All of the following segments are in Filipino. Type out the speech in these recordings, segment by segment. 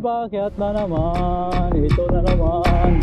Bakit na naman? Ito na naman.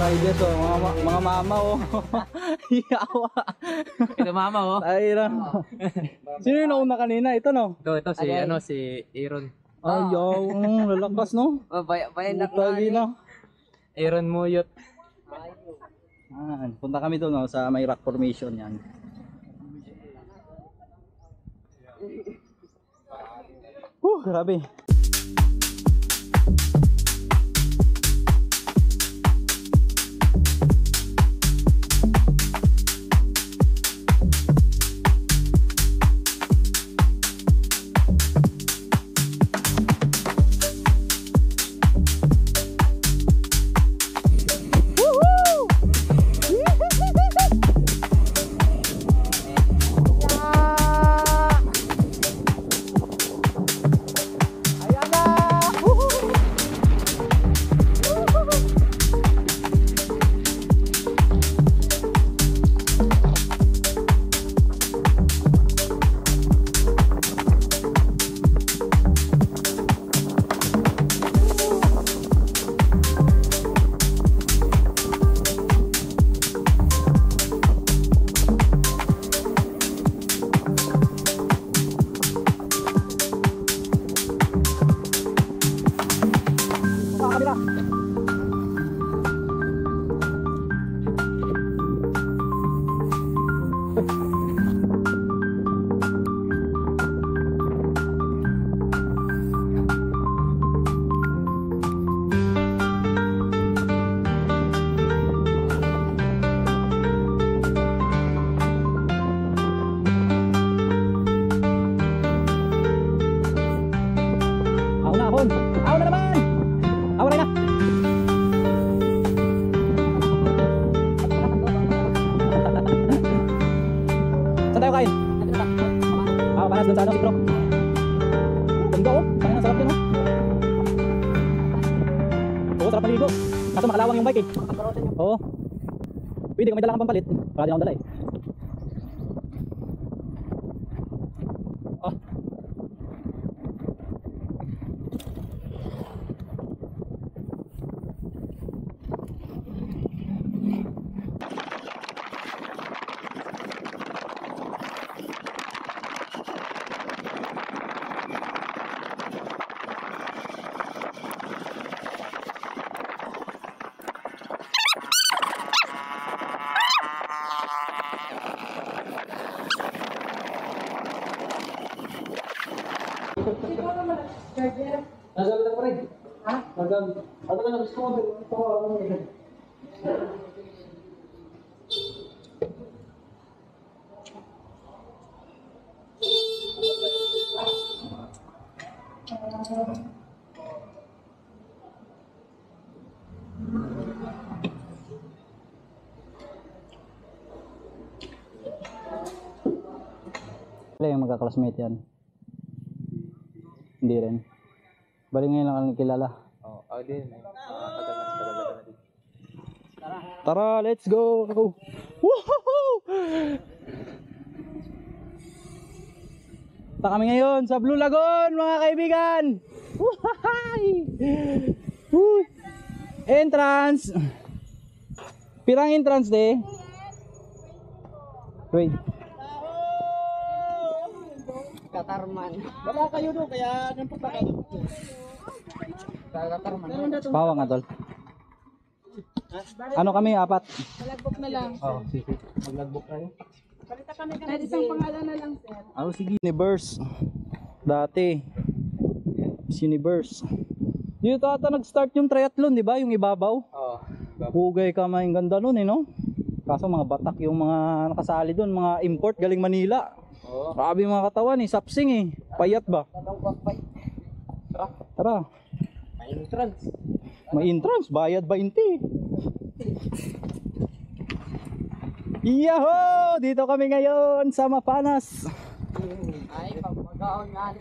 Riders oh, mga mama oh. Yawa. Ito mama oh. Ay lang. Sino yung nauna kanina? Ito no? Ito si ano si Aaron. Ayaw, lalakas no? Bayan na. Aaron Muyot. Punta kami doon no, sa may rock formation yan. Grabe. Parehas dun sa ano, Citro. Ganda oh, parang sarap yun oh. Oo, sarap maligo. Kaso makalawang yung bike eh. Oo. Pwede kung may dala kang pampalit. Wala din akong dala eh. Oh. Nagamit ako rin. Ha? Nagamit. Ano na gusto mo? Ito ako. Wala yung magka-classmate yan. Hindi rin. Bali ngayon lang ang kilala. Oo, ako din. Tagal na din. Tara, let's go! Woohoo! Ta kami ngayon sa Blue Lagoon, mga kaibigan! Woohoo! Woo! Entrance! Pirang entrance de? Wait. Katarman. Wala kayo doon, kaya nang papakain. Katarman. Pawang nga tol. Ano kami, apat? Malagbok na lang. Oo, sige. Maglagbok tayo. Palita kami kahit isang pangalan na lang, sir. Ano sige? Universe. Dati. Universe. Dito ata nag-start yung triathlon, di ba? Yung ibabaw. Oo. Hugay kamay, ang ganda nun eh, no? Kaso mga batak yung mga nakasali doon, mga import galing Manila. Oo. Grabe yung mga katawan eh, sapsing eh. Payat ba? Tara. May entrance. May entrance, bayad 20. Yahoo! Dito kami ngayon sa Mapanas. Ay, pagpagaon nga.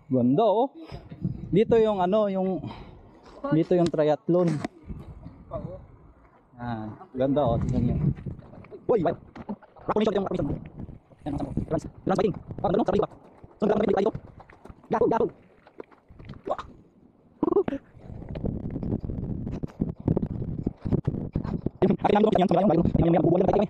Ganda oh. Dito yung ano, dito yung triathlon. Ah, ganda oh, tingnan niyo. Uy, wait. Rock condition yung rock condition. Yan ang trans biking. Pag ano, sabi ba? Sunod lang tayo. Gago, gago. Wah. Yung akin namin yan, yung buwan tayo kami.